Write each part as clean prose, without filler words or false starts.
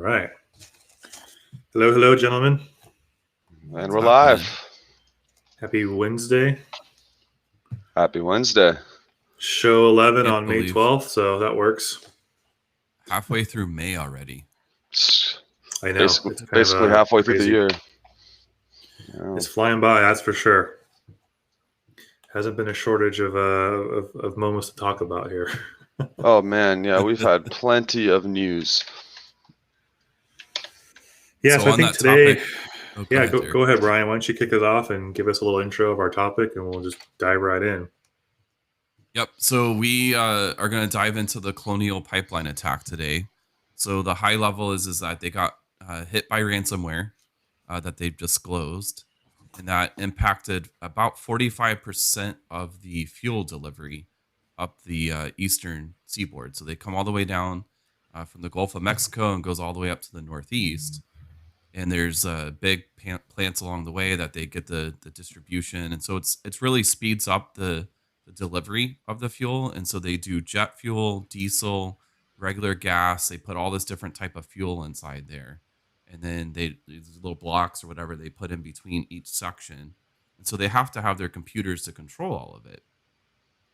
right. Hello, gentlemen. And we're live. Happy Wednesday. Happy Wednesday. Show 11 Can't on May believe 12th, so that works. halfway through May already. I know. Basically halfway through the year. Yeah. It's flying by, that's for sure. Hasn't been a shortage of moments to talk about here. Oh, man. Yeah, we've had plenty of news. Yeah, so I think today... Topic, go ahead, Brian. Why don't you kick us off and give us a little intro of our topic, and we'll just dive right in. Yep. So we are going to dive into the Colonial pipeline attack today. So the high level is that they got hit by ransomware that they've disclosed, and that impacted about 45% of the fuel delivery up the eastern seaboard. So they come all the way down from the Gulf of Mexico and goes all the way up to the northeast. And there's big plants along the way that they get the distribution, and so it's really speeds up the delivery of the fuel. And so they do jet fuel, diesel, regular gas. They put all this different type of fuel inside there, and then these little blocks or whatever they put in between each section, and so they have to have their computers to control all of it.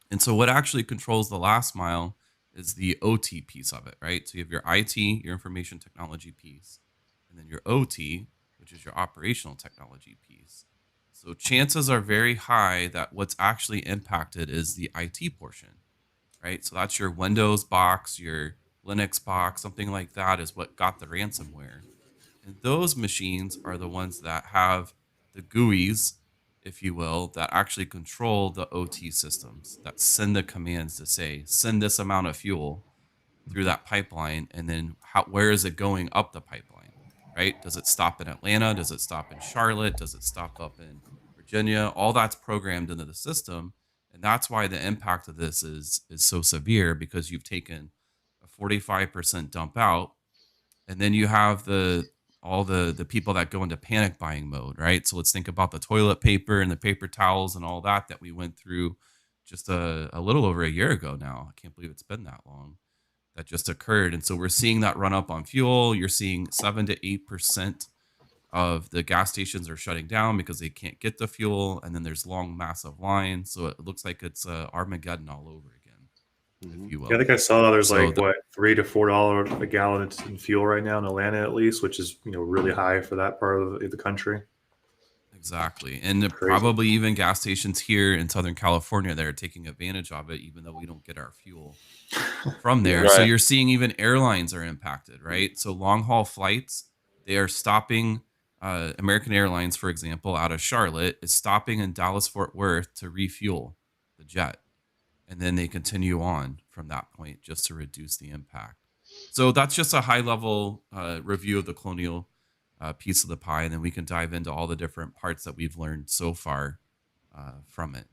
And so what actually controls the last mile is the OT piece of it, right? So you have your IT, your information technology piece, and then your OT, which is your operational technology piece. So chances are very high that what's actually impacted is the IT portion, right? So that's your Windows box, your Linux box, something like that is what got the ransomware. And those machines are the ones that have the GUIs, if you will, that actually control the OT systems, that send the commands to say, send this amount of fuel through that pipeline, and then where is it going up the pipeline, right? Does it stop in Atlanta? Does it stop in Charlotte? Does it stop up in Virginia? All that's programmed into the system, and that's why the impact of this is so severe, because you've taken a 45% dump out, and then you have all the people that go into panic buying mode, right? So let's think about the toilet paper and the paper towels and all that we went through just a little over a year ago now. I can't believe it's been that long. That just occurred. And so we're seeing that run up on fuel. You're seeing 7 to 8% of the gas stations are shutting down because they can't get the fuel. And then there's long, massive lines. So it looks like it's Armageddon all over again, if you will. Yeah, I think I saw there's $3 to $4 a gallon in fuel right now in Atlanta, at least, which is really high for that part of the country. Exactly. And probably even gas stations here in Southern California that are taking advantage of it, even though we don't get our fuel from there. Right. So you're seeing even airlines are impacted, right? So long haul flights, they are stopping. American Airlines, for example, out of Charlotte, is stopping in Dallas, Fort Worth to refuel the jet. And then they continue on from that point just to reduce the impact. So that's just a high level review of the Colonial piece of the pie, and then we can dive into all the different parts that we've learned so far from it.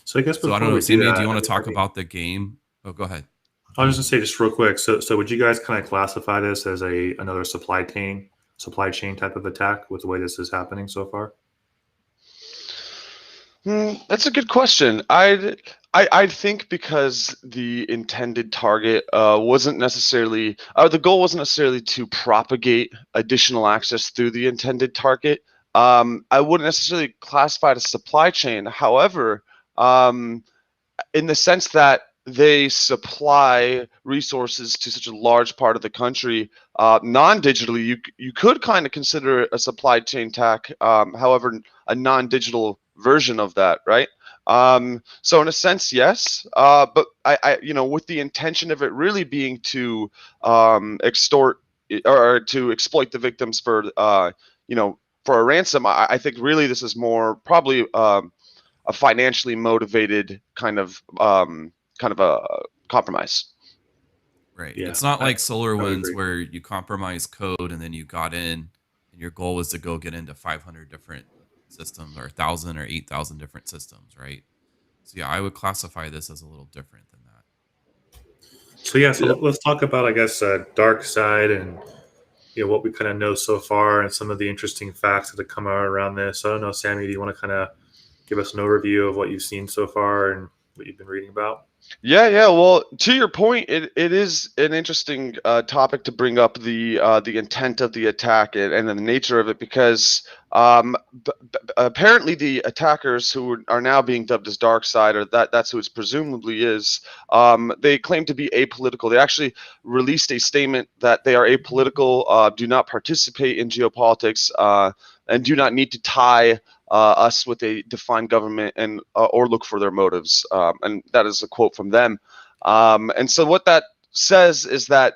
So I guess I don't know, Sammy, do you want to talk about the game? Oh, go ahead. I was just gonna say, just real quick. So would you guys kind of classify this as another supply chain type of attack with the way this is happening so far? That's a good question. I think because the intended target wasn't necessarily, the goal wasn't necessarily to propagate additional access through the intended target. I wouldn't necessarily classify it as supply chain. However, in the sense that they supply resources to such a large part of the country, non-digitally, you could kind of consider it a supply chain attack. However, a non-digital version of that, right? So in a sense, yes, but I with the intention of it really being to extort or to exploit the victims for for a ransom, I think really this is more probably a financially motivated kind of a compromise. Right. Yeah, it's not like SolarWinds where you compromise code and then you got in and your goal was to go get into 500 different systems or 1,000 or 8,000 different systems, right? So yeah, I would classify this as a little different than that. So let's talk about, I guess, Darkseid and what we kind of know so far and some of the interesting facts that have come out around this. So I don't know, Sammy, do you want to kind of give us an overview of what you've seen so far and what you've been reading about? Yeah. Well, to your point, it is an interesting topic to bring up the intent of the attack and the nature of it, because apparently the attackers who are now being dubbed as Darkseid, or that's who it presumably is, they claim to be apolitical. They actually released a statement that they are apolitical, do not participate in geopolitics, and do not need to tie us with a defined government and or look for their motives. And that is a quote from them. And so what that says is that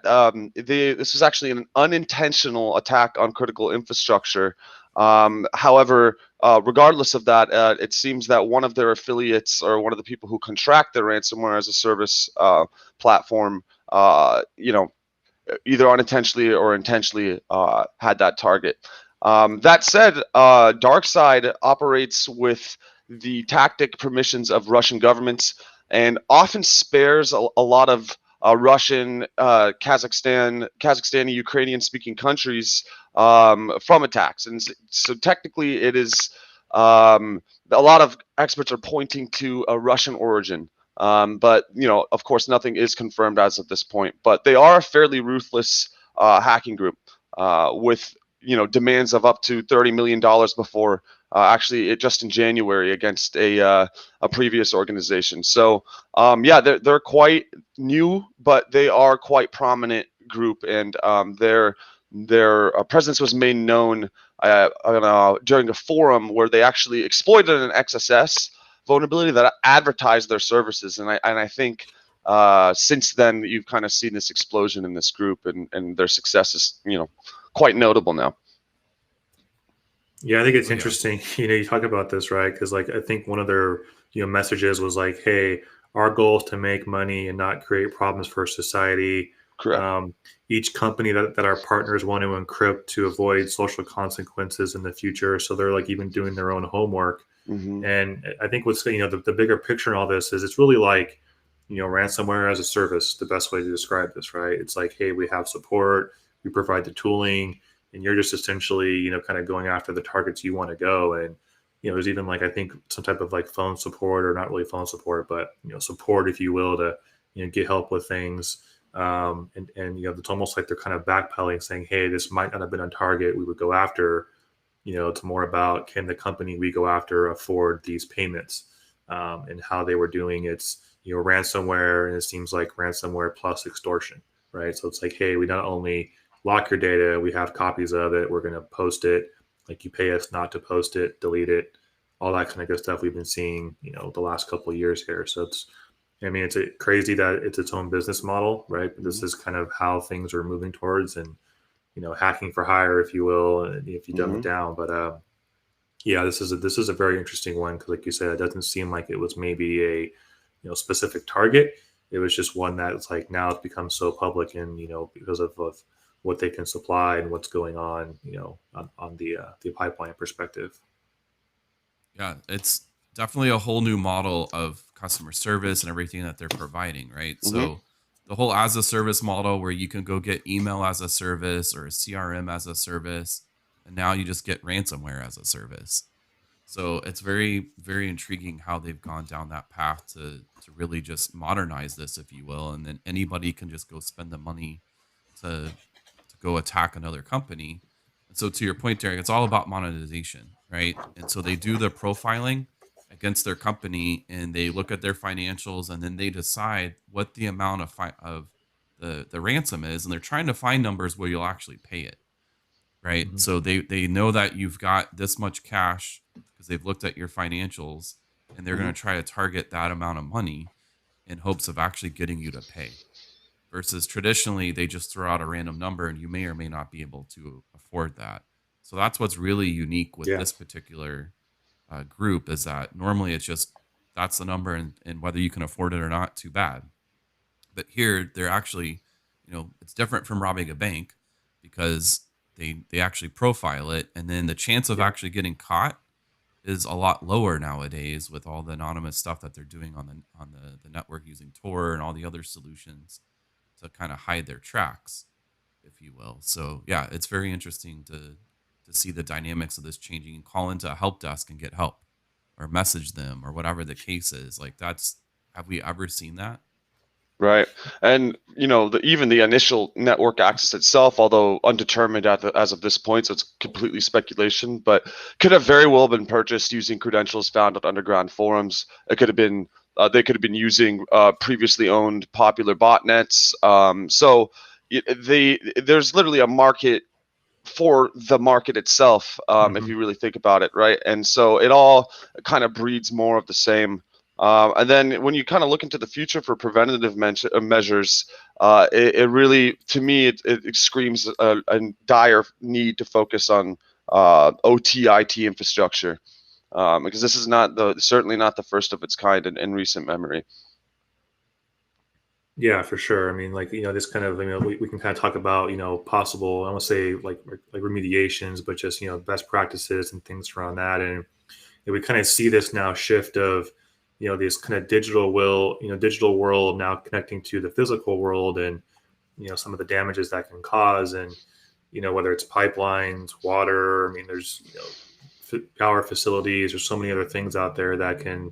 this was actually an unintentional attack on critical infrastructure. However, regardless of that, it seems that one of their affiliates, or one of the people who contract their ransomware as a service platform, either unintentionally or intentionally had that target. That said, Darkseid operates with the tactic permissions of Russian governments, and often spares a lot of Russian, Kazakhstani, Ukrainian-speaking countries from attacks. And so technically, it is a lot of experts are pointing to a Russian origin. But of course, nothing is confirmed as of this point. But they are a fairly ruthless hacking group with demands of up to $30 million before actually just in January against a previous organization. So yeah, they're quite new, but they are quite prominent group, and their presence was made known during a forum where they actually exploited an XSS vulnerability that advertised their services, and I think since then you've kind of seen this explosion in this group, and their success is quite notable now. Yeah, I think it's Oh, yeah. interesting. You talk about this, right? Because like I think one of their messages was like, "Hey, our goal is to make money and not create problems for society." Correct. Each company that our partners want to encrypt to avoid social consequences in the future. So they're like even doing their own homework. Mm-hmm. And I think what's the bigger picture in all this is it's really like ransomware as a service. The best way to describe this, right? It's like, hey, we have support, we provide the tooling, and you're just essentially kind of going after the targets you want to go. And there's even like I think some type of like phone support, or not really phone support, but support, if you will, to get help with things. And it's almost like they're kind of backpedaling, saying, hey, this might not have been on target we would go after. It's more about, can the company we go after afford these payments, and how they were doing it's ransomware, and it seems like ransomware plus extortion, right? So it's like, hey, we not only lock your data, we have copies of it, we're going to post it, like you pay us not to post it, delete it, all that kind of good stuff we've been seeing the last couple of years here. So it's crazy that it's its own business model, right? But this is kind of how things are moving towards, and hacking for hire, if you will, if you dumb it down. But yeah, this is a very interesting one, because, like you said, it doesn't seem like it was maybe a specific target. It was just one that it's like now it's become so public, and because of what they can supply and what's going on, on the pipeline perspective. Yeah, it's definitely a whole new model of customer service and everything that they're providing, right? Mm-hmm. So the whole as a service model, where you can go get email as a service or a CRM as a service, and now you just get ransomware as a service. So it's very, very intriguing how they've gone down that path to really just modernize this, if you will, and then anybody can just go spend the money to go attack another company. And so to your point, Derek, it's all about monetization, right? And so they do the profiling against their company, and they look at their financials, and then they decide what the amount of the ransom is, and they're trying to find numbers where you'll actually pay it, right? Mhm. So they know that you've got this much cash because they've looked at your financials, and they're going to try to target that amount of money in hopes of actually getting you to pay. Versus traditionally, they just throw out a random number, and you may or may not be able to afford that. So that's what's really unique with Yeah. this particular group, is that normally it's just that's the number, and whether you can afford it or not, too bad. But here they're actually, it's different from robbing a bank, because they actually profile it, and then the chance of Yeah. actually getting caught is a lot lower nowadays with all the anonymous stuff that they're doing on the network using Tor and all the other solutions to kind of hide their tracks, if you will. So yeah, it's very interesting to see the dynamics of this changing, and call into a help desk and get help, or message them, or whatever the case is. Like, that's Have we ever seen that? Right. And, even the initial network access itself, although undetermined as of this point, so it's completely speculation, but could have very well been purchased using credentials found on underground forums. It could have been, they could have been using previously owned popular botnets. There's literally a market for the market itself, if you really think about it, right? And so it all kind of breeds more of the same. And then when you kind of look into the future for preventative measures, it really, to me, it screams a dire need to focus on OT IT infrastructure, because this is certainly not the first of its kind in recent memory. Yeah, for sure. I mean, like, this kind of, we can kind of talk about, possible, I won't say like remediations, but just, best practices and things around that. And we kind of see this now shift of, this kind of digital world now connecting to the physical world, and, some of the damages that can cause. And, whether it's pipelines, water, I mean, there's, power facilities, there's so many other things out there that can,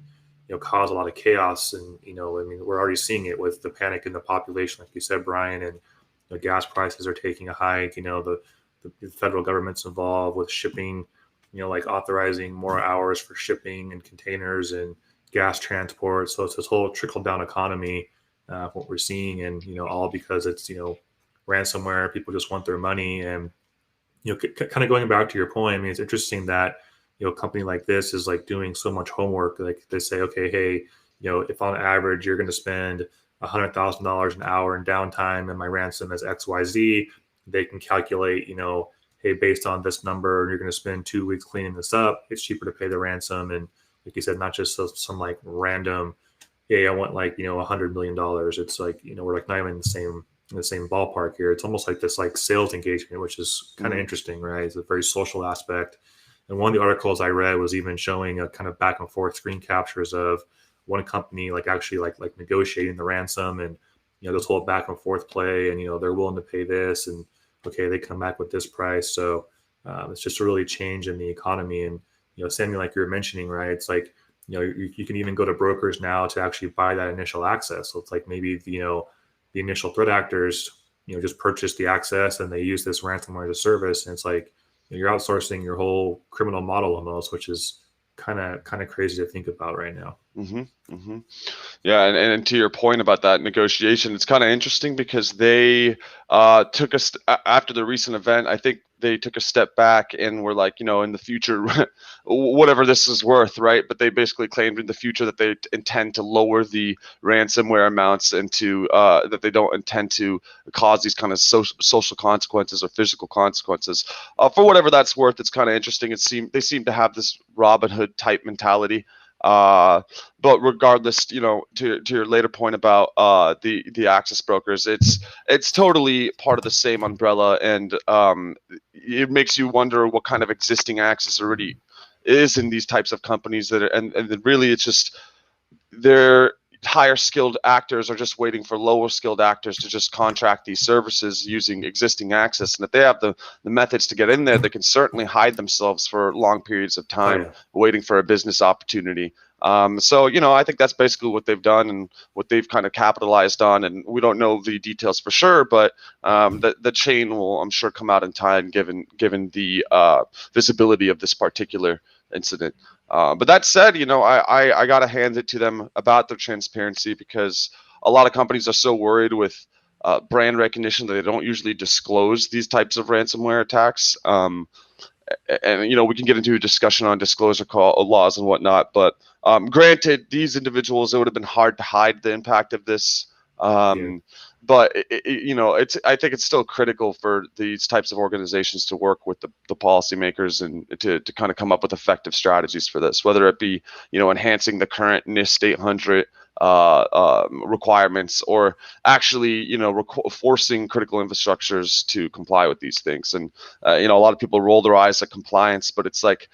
cause a lot of chaos. And, I mean, we're already seeing it with the panic in the population, like you said, Brian, and gas prices are taking a hike. The federal government's involved with shipping, like authorizing more hours for shipping and containers and gas transport. So it's this whole trickle down economy, what we're seeing. And, all because it's, ransomware. People just want their money. And, kind of going back to your point, I mean, it's interesting that, a company like this is like doing so much homework. Like they say, okay, hey, if on average you're going to spend $100,000 an hour in downtime and my ransom is XYZ, they can calculate, hey, based on this number, you're going to spend 2 weeks cleaning this up. It's cheaper to pay the ransom. And like you said, not just some like random, hey, I want like, $100 million. It's like, we're like not even in the same ballpark here. It's almost like this like sales engagement, which is kind of interesting, right? It's a very social aspect. And one of the articles I read was even showing a kind of back and forth screen captures of one company like actually like negotiating the ransom, and this whole back and forth play, and they're willing to pay this, and okay, they come back with this price. So it's just a really change in the economy. And Samuel, like you were mentioning, right? It's like you can even go to brokers now to actually buy that initial access. So it's like maybe the initial threat actors just purchase the access and they use this ransomware as a service, and it's like you're outsourcing your whole criminal model almost, which is kind of crazy to think about right now. Yeah, and to your point about that negotiation, it's kind of interesting because they took us after the recent event. I think they took a step back and were like, in the future, whatever this is worth, right? But they basically claimed in the future that they intend to lower the ransomware amounts and to that they don't intend to cause these kind of social consequences or physical consequences. For whatever that's worth, it's kind of interesting. They seem to have this Robin Hood type mentality. But regardless, to your later point about the access brokers, it's totally part of the same umbrella, and it makes you wonder what kind of existing access already is in these types of companies that are, and really it's just their higher skilled actors are just waiting for lower skilled actors to just contract these services using existing access. And if they have the methods to get in there, they can certainly hide themselves for long periods of time, waiting for a business opportunity. So, I think that's basically what they've done and what they've kind of capitalized on. And we don't know the details for sure, but the chain will, I'm sure, come out in time given the visibility of this particular incident. But that said, I got to hand it to them about their transparency, because a lot of companies are so worried with brand recognition that they don't usually disclose these types of ransomware attacks. And we can get into a discussion on disclosure laws and whatnot. But granted, these individuals, it would have been hard to hide the impact of this. But I think it's still critical for these types of organizations to work with the policymakers and to kind of come up with effective strategies for this, whether it be enhancing the current NIST 800 requirements, or actually forcing critical infrastructures to comply with these things. And a lot of people roll their eyes at compliance, but it's like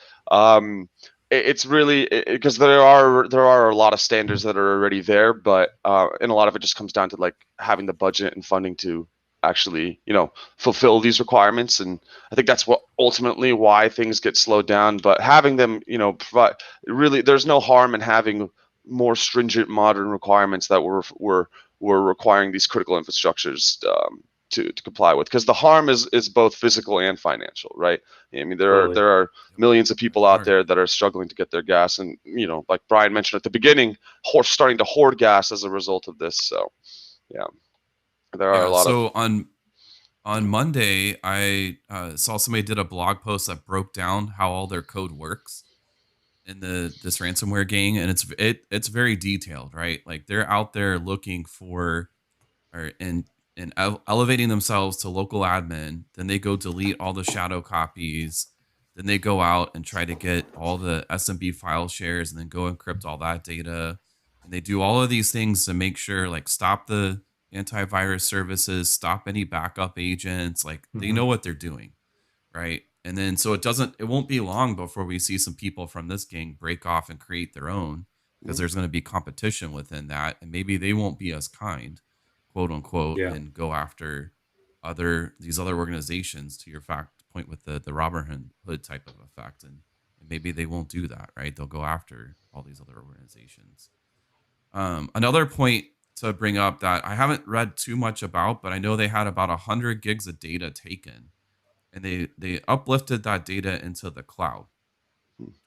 it's really because there are a lot of standards that are already there, but and a lot of it just comes down to like having the budget and funding to actually fulfill these requirements. And I think that's what ultimately why things get slowed down. But having them provide, really, there's no harm in having more stringent modern requirements that were requiring these critical infrastructures to comply with, because the harm is both physical and financial, right? I mean, Totally. there are Yep, millions of people for out sure. there that are struggling to get their gas, and like Brian mentioned at the beginning, starting to hoard gas as a result of this. So yeah, there are a Yeah. lot of. So on Monday, I saw somebody did a blog post that broke down how all their code works in this ransomware gang, and it's very detailed, right? Like they're out there looking for or and elevating themselves to local admin. Then they go delete all the shadow copies. Then they go out and try to get all the SMB file shares and then go encrypt all that data. And they do all of these things to make sure, like, stop the antivirus services, stop any backup agents. Like, they Hmm. know what they're doing, right? And then so it won't be long before we see some people from this gang break off and create their own, because Mhm. there's going to be competition within that, and maybe they won't be as kind, quote unquote, Yeah. and go after these other organizations, to your fact point with the Robin Hood type of effect, and maybe they won't do that, right? They'll go after all these other organizations. Another point to bring up that I haven't read too much about, but I know they had about 100 gigs of data taken, and they uplifted that data into the cloud.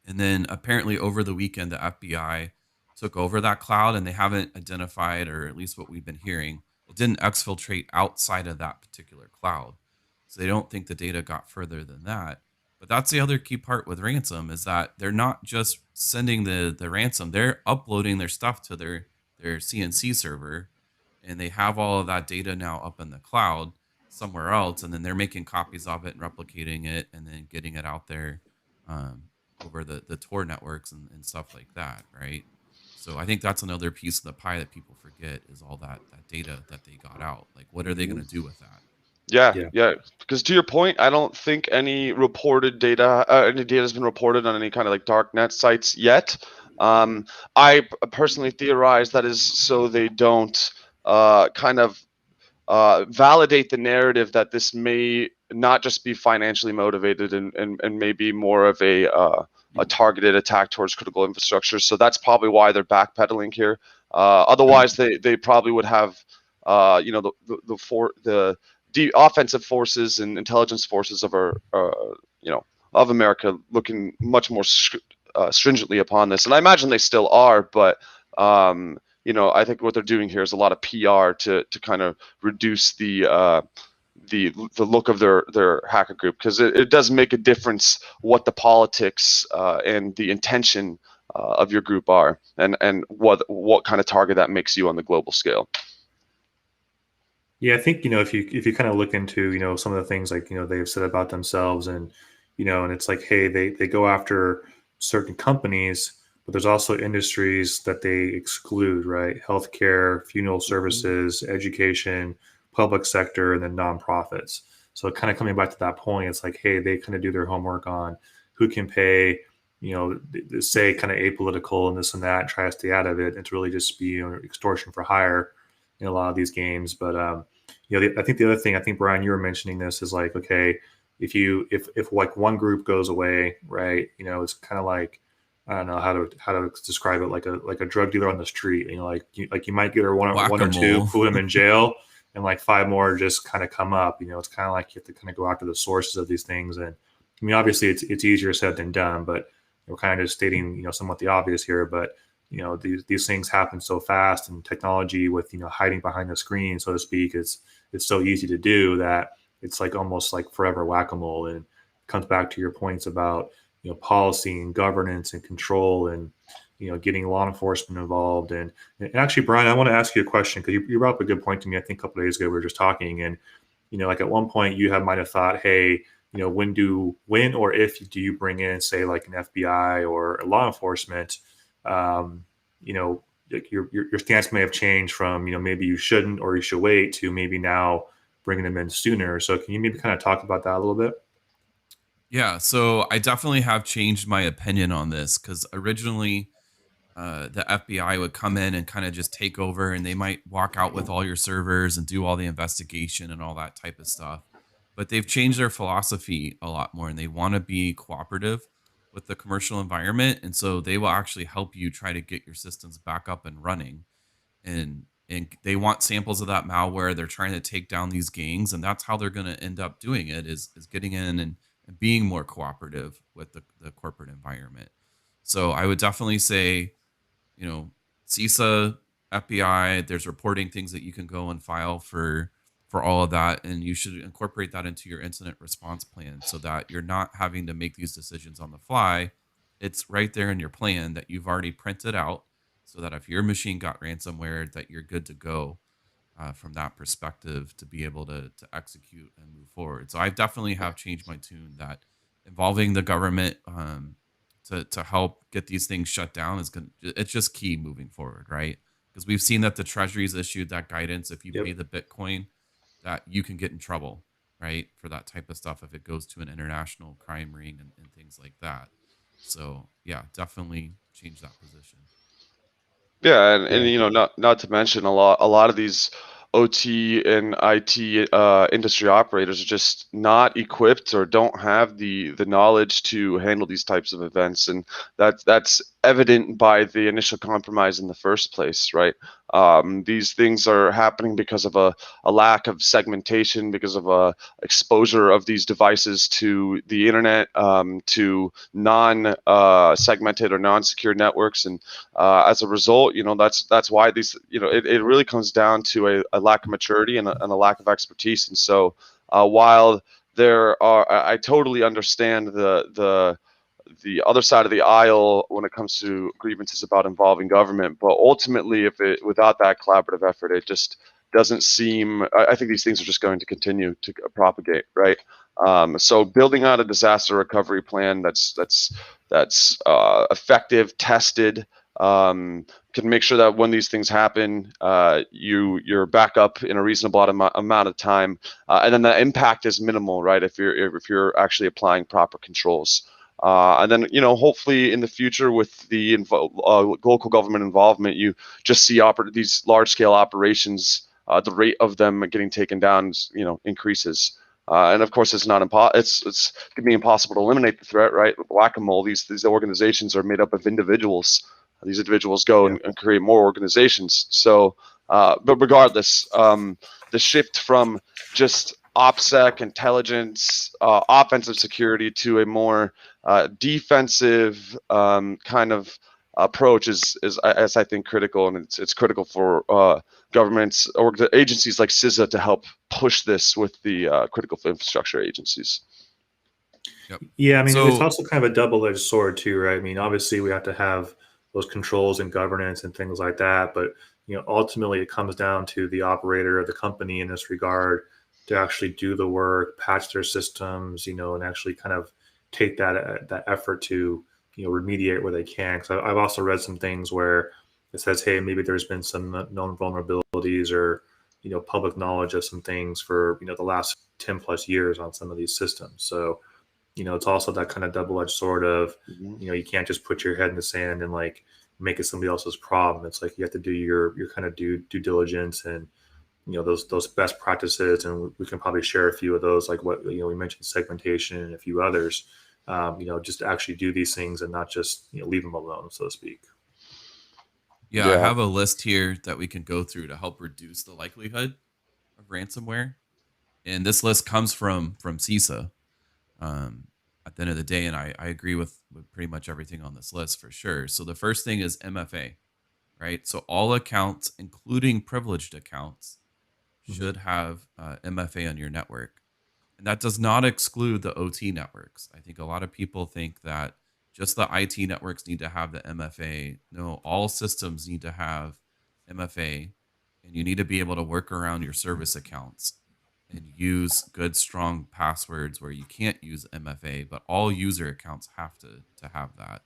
And then apparently over the weekend, the FBI took over that cloud, and they haven't identified, or at least what we've been hearing, it didn't exfiltrate outside of that particular cloud. So they don't think the data got further than that. But that's the other key part with ransom, is that they're not just sending the ransom, they're uploading their stuff to their CNC server, and they have all of that data now up in the cloud somewhere else, and then they're making copies of it and replicating it and then getting it out there, um, over the Tor networks and stuff like that, right? So I think that's another piece of the pie that people forget, is all that data that they got out. Like, what are they going Mhm. to do with that? Yeah, Yeah. yeah. Because to your point, I don't think any data has been reported on any kind of like dark net sites yet. I personally theorize that is so they don't kind of validate the narrative that this may not just be financially motivated, and maybe more of a targeted attack towards critical infrastructure. So that's probably why they're backpedaling here. Otherwise, they probably would have the offensive forces and intelligence forces of our of America looking much more stringently upon this, and I imagine they still are, but I think what they're doing here is a lot of PR to kind of reduce the look of their hacker group, because it does make a difference what the politics and the intention of your group are, and what kind of target that makes you on the global scale. Yeah, I think if you kind of look into some of the things like they've said about themselves, and and it's like, hey, they go after certain companies, but there's also industries that they exclude, right? Healthcare, funeral Mhm. services, education, public sector, and then nonprofits. So kind of coming back to that point, it's like, hey, they kind of do their homework on who can pay, say kind of apolitical and this and that, try to stay out of it. It's really just be extortion for hire in a lot of these games, but I think the other thing, I think Brian, you were mentioning this, is like, okay, if like one group goes away, right? It's kind of like, I don't know how to describe it, like a drug dealer on the street. You might get her one or two, Whack-a-mole. put them in jail, and like five more just kind of come up. It's kind of like you have to kind of go after the sources of these things. And I mean, obviously, it's easier said than done, but we're kind of just stating somewhat the obvious here. But these things happen so fast, and technology with hiding behind the screen, so to speak, it's so easy to do that it's like almost like forever whack-a-mole. And it comes back to your points about policy and governance and control, and getting law enforcement involved. And actually, Brian, I want to ask you a question, because you brought up a good point to me. I think a couple of days ago we were just talking, and like at one point you might have thought, hey, when or if do you bring in, say, like an FBI or a law enforcement? um, you know like your stance may have changed from maybe you shouldn't or you should wait, to maybe now bringing them in sooner. So can you maybe kind of talk about that a little bit? Yeah, so I definitely have changed my opinion on this, because originally the FBI would come in and kind of just take over, and they might walk out with all your servers and do all the investigation and all that type of stuff. But they've changed their philosophy a lot more, and they want to be cooperative. with the commercial environment, and so they will actually help you try to get your systems back up and running. And they want samples of that malware. They're trying to take down these gangs, and that's how they're going to end up doing it, is getting in and being more cooperative with the corporate environment. So I would definitely say, CISA, FBI, there's reporting things that you can go and file for all of that, and you should incorporate that into your incident response plan so that you're not having to make these decisions on the fly. It's right there in your plan that you've already printed out, so that if your machine got ransomware, that you're good to go from that perspective to be able to execute and move forward. So I definitely have changed my tune that involving the government to help get these things shut down it's just key moving forward, right? Because we've seen that the Treasury's issued that guidance. If you Yep. pay the Bitcoin, that you can get in trouble, right, for that type of stuff if it goes to an international crime ring and things like that. So yeah, definitely change that position. Yeah, and Yeah. not to mention a lot of these OT and IT industry operators are just not equipped or don't have the knowledge to handle these types of events, and that's evident by the initial compromise in the first place, right? These things are happening because of a lack of segmentation, because of a exposure of these devices to the internet, to non segmented or non-secure networks, and as a result, that's why these, it really comes down to a lack of maturity and a lack of expertise. And so, while I totally understand the other side of the aisle when it comes to grievances about involving government, but ultimately, without that collaborative effort, it just doesn't seem. I think these things are just going to continue to propagate, right? So building out a disaster recovery plan that's effective, tested, can make sure that when these things happen, you're back up in a reasonable amount of time, and then the impact is minimal, right? If you're actually applying proper controls. And then, hopefully in the future with the local government involvement, you just see these large-scale operations, the rate of them getting taken down, increases. And of course, it's not it's going to be impossible to eliminate the threat, right? Whack-a-mole. These organizations are made up of individuals. These individuals go Yeah. and create more organizations. So, but regardless, the shift from just OPSEC, intelligence, offensive security to a more defensive kind of approach is I think critical, and it's critical for governments or agencies like CISA to help push this with the critical infrastructure agencies. Yep. Yeah, I mean, it's So also kind of a double-edged sword too, right? I mean, obviously we have to have those controls and governance and things like that, but ultimately it comes down to the operator of the company in this regard to actually do the work, patch their systems, and actually kind of take that effort to remediate where they can. Because I've also read some things where it says, hey, maybe there's been some known vulnerabilities or public knowledge of some things for the last 10 plus years on some of these systems. So it's also that kind of double-edged sword of, Mhm. you can't just put your head in the sand and like make it somebody else's problem. It's like you have to do your kind of due diligence and those best practices, and we can probably share a few of those, like what we mentioned, segmentation and a few others. Just to actually do these things and not just leave them alone, so to speak. yeah, I Yeah. have a list here that we can go through to help reduce the likelihood of ransomware, and this list comes from CISA. Um, at the end of the day, and I agree with pretty much everything on this list for sure. So the first thing is MFA, right? So all accounts, including privileged accounts, Mhm. should have MFA on your network. And that does not exclude the OT networks. I think a lot of people think that just the IT networks need to have the MFA. No, all systems need to have MFA, and you need to be able to work around your service accounts and use good, strong passwords where you can't use MFA, but all user accounts have to have that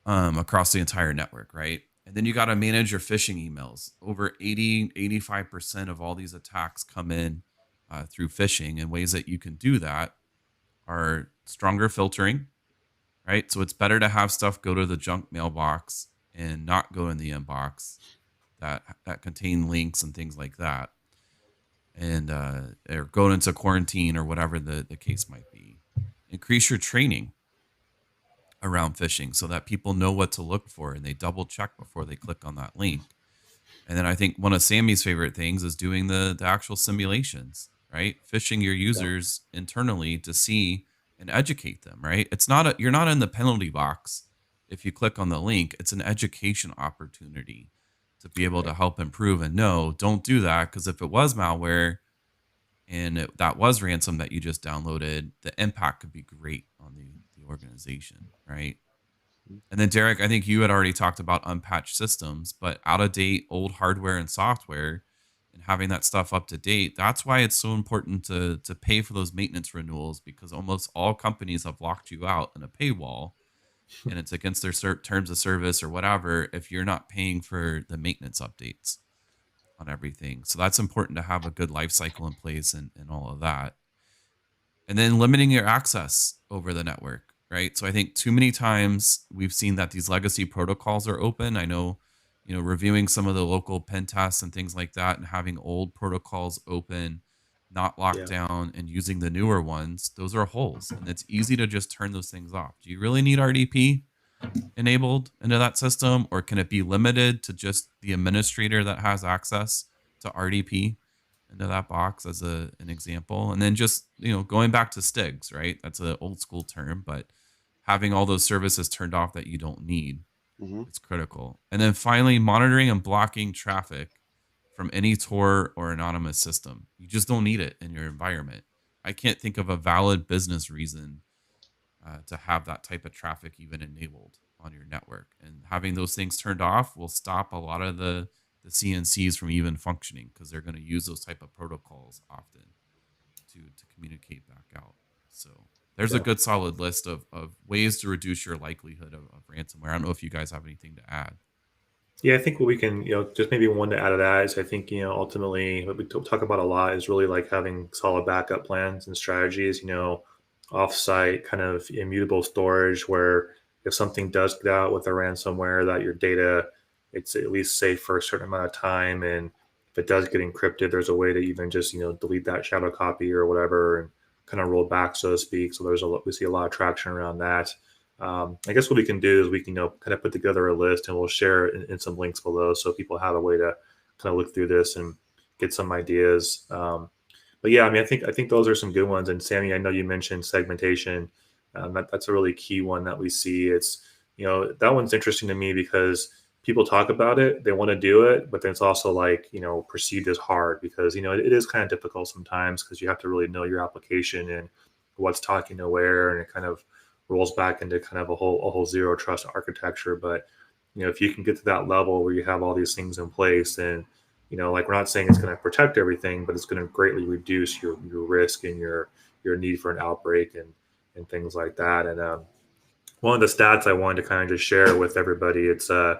across the entire network, right? And then you got to manage your phishing emails. Over 85% of all these attacks come in through phishing, and ways that you can do that are stronger filtering, right? So it's better to have stuff go to the junk mailbox and not go in the inbox that contain links and things like that, and or go into quarantine or whatever the case might be. Increase your training, around phishing so that people know what to look for and they double check before they click on that link. And then I think one of Sammy's favorite things is doing the actual simulations, right? Phishing your Yeah. users internally to see and educate them, right? It's not you're not in the penalty box if you click on the link. It's an education opportunity to be able to Right. help improve and no, don't do that because if it was malware and that was ransom that you just downloaded, the impact could be great on the organization, right? And then Derek, I think you had already talked about unpatched systems, but out of date old hardware and software and having that stuff up to date, that's why it's so important to pay for those maintenance renewals because almost all companies have locked you out in a paywall and it's against their terms of service or whatever if you're not paying for the maintenance updates on everything. So that's important to have a good life cycle in place and all of that. And then limiting your access over the network, right? So I think too many times we've seen that these legacy protocols are open. I know, reviewing some of the local pen tests and things like that and having old protocols open, not locked Yeah. down and using the newer ones, those are holes. And it's easy to just turn those things off. Do you really need RDP enabled into that system, or can it be limited to just the administrator that has access to RDP into that box as an example? And then just going back to STIGs, right? That's an old school term, but having all those services turned off that you don't need Hmm. is critical. And then finally, monitoring and blocking traffic from any Tor or anonymous system. You just don't need it in your environment. I can't think of a valid business reason to have that type of traffic even enabled on your network. And having those things turned off will stop a lot of the CNCs from even functioning because they're going to use those type of protocols often to communicate back out. So there's a Yeah. good solid list of ways to reduce your likelihood of ransomware. I don't know if you guys have anything to add. Yeah, I think what we can, just maybe one to add to that is I think, ultimately what we talk about a lot is really like having solid backup plans and strategies, offsite kind of immutable storage where if something does get out with a ransomware that your data, it's at least safe for a certain amount of time. And if it does get encrypted, there's a way to even just, delete that shadow copy or whatever and kind of roll back, so to speak. So we see a lot of traction around that. I guess what we can do is we can kind of put together a list and we'll share in some links below so people have a way to kind of look through this and get some ideas. But yeah, I mean, I think those are some good ones. And Sammy, I know you mentioned segmentation. That's a really key one that we see. It's that one's interesting to me because people talk about it, they want to do it, but then it's also like perceived as hard because it is kind of difficult sometimes because you have to really know your application and what's talking to where, and it kind of rolls back into kind of a whole zero trust architecture. But if you can get to that level where you have all these things in place, then like we're not saying it's going to protect everything, but it's going to greatly reduce your risk and your need for an outbreak and things like that. And one of the stats I wanted to kind of just share with everybody, it's I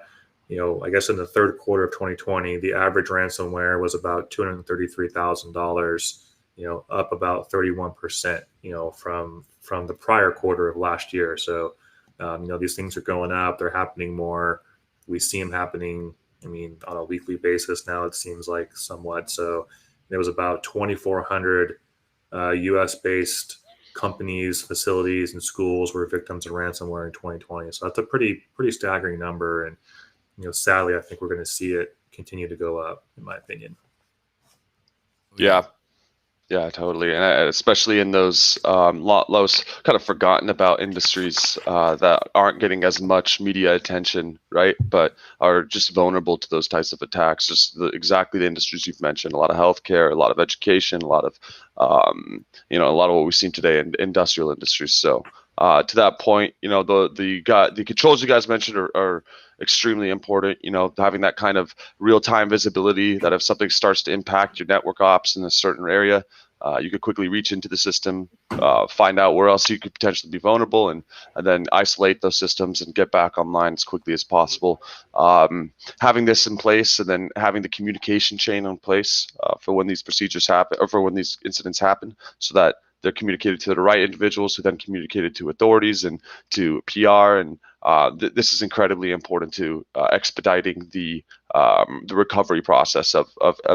guess in the third quarter of 2020, the average ransomware was about $233,000, up about 31%, from the prior quarter of last year. So, these things are going up; they're happening more. We see them happening. I mean, on a weekly basis now. It seems like somewhat. So, there was about 2,400 U.S. based companies, facilities, and schools were victims of ransomware in 2020. So that's a pretty staggering number. And sadly, I think we're going to see it continue to go up, in my opinion. Yeah. Yeah, totally, and especially in those those kind of forgotten about industries that aren't getting as much media attention, right? But are just vulnerable to those types of attacks. Just exactly the industries you've mentioned: a lot of healthcare, a lot of education, a lot of a lot of what we've seen today in industrial industries. So to that point, the controls you guys mentioned are extremely important. Having that kind of real-time visibility that if something starts to impact your network ops in a certain area, you could quickly reach into the system, find out where else you could potentially be vulnerable, and then isolate those systems and get back online as quickly as possible. Having this in place and then having the communication chain in place for when these procedures happen or for when these incidents happen, so that they're communicated to the right individuals who then communicated to authorities and to PR. And this is incredibly important to expediting the recovery process of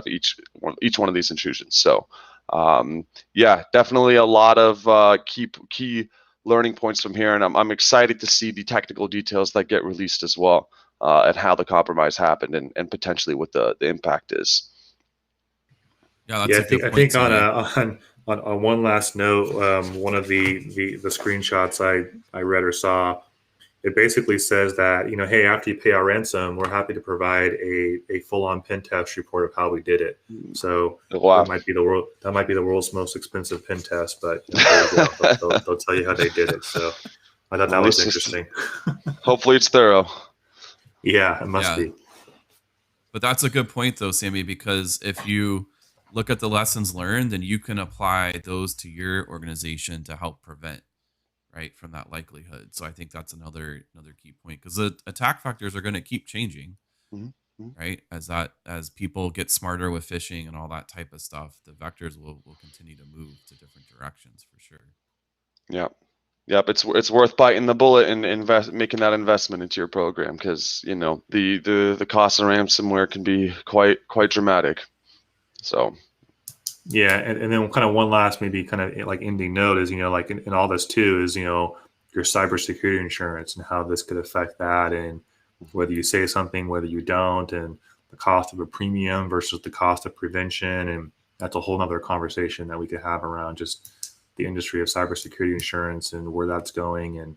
each one of these intrusions. So yeah, definitely a lot of key learning points from here, and I'm excited to see the technical details that get released as well, and how the compromise happened, and potentially what the impact is. Yeah, that's Yeah, a good I point, think on Sammy. on one last note, one of the screenshots I read or saw, it basically says that, hey, after you pay our ransom, we're happy to provide a full on pen test report of how we did it. So Wow. that might be the world's most expensive pen test, but there you go. They'll tell you how they did it. So I thought that was interesting. Hopefully it's thorough. Yeah, it must Yeah. be. But that's a good point, though, Sammy, because if you look at the lessons learned, then you can apply those to your organization to help prevent, right, from that likelihood. So I think that's another key point, because the attack factors are going to keep changing, Mm-hmm. right? As people get smarter with phishing and all that type of stuff, the vectors will continue to move to different directions for sure. Yeah. Yep, it's worth biting the bullet and making that investment into your program, because the cost of ransomware can be quite dramatic. So Yeah, and then kind of one last maybe kind of like ending note is, like in all this too is, your cybersecurity insurance and how this could affect that, and whether you say something, whether you don't, and the cost of a premium versus the cost of prevention. And that's a whole nother conversation that we could have around just the industry of cybersecurity insurance and where that's going, and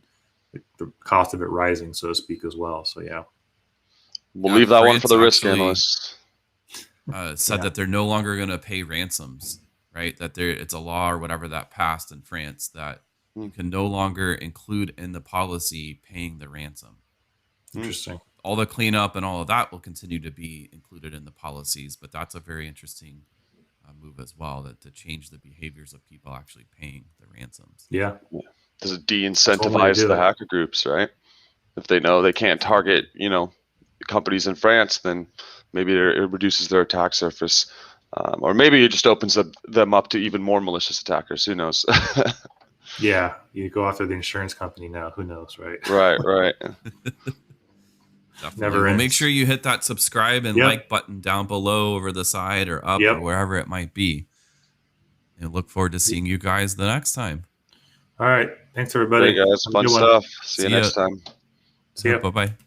the cost of it rising, so to speak, as well. So yeah. we'll leave that one for France the risk actually analysts. said that they're no longer going to pay ransoms, right? That it's a law or whatever that passed in France that you can no longer include in the policy paying the ransom. Interesting. All the cleanup and all of that will continue to be included in the policies, but that's a very interesting move as well, that to change the behaviors of people actually paying the ransoms. Yeah. Does it de-incentivize the hacker groups, right? If they know they can't target, companies in France, then maybe it reduces their attack surface, or maybe it just opens them up to even more malicious attackers. Who knows? Yeah, you go after the insurance company now. Who knows, right? Right. Definitely. Never Well, ends. make sure you hit that subscribe and like button down below, over the side or up or wherever it might be. And look forward to seeing you guys the next time. All right. Thanks, everybody. Hey guys, fun stuff. See you next time. See ya. Bye-bye.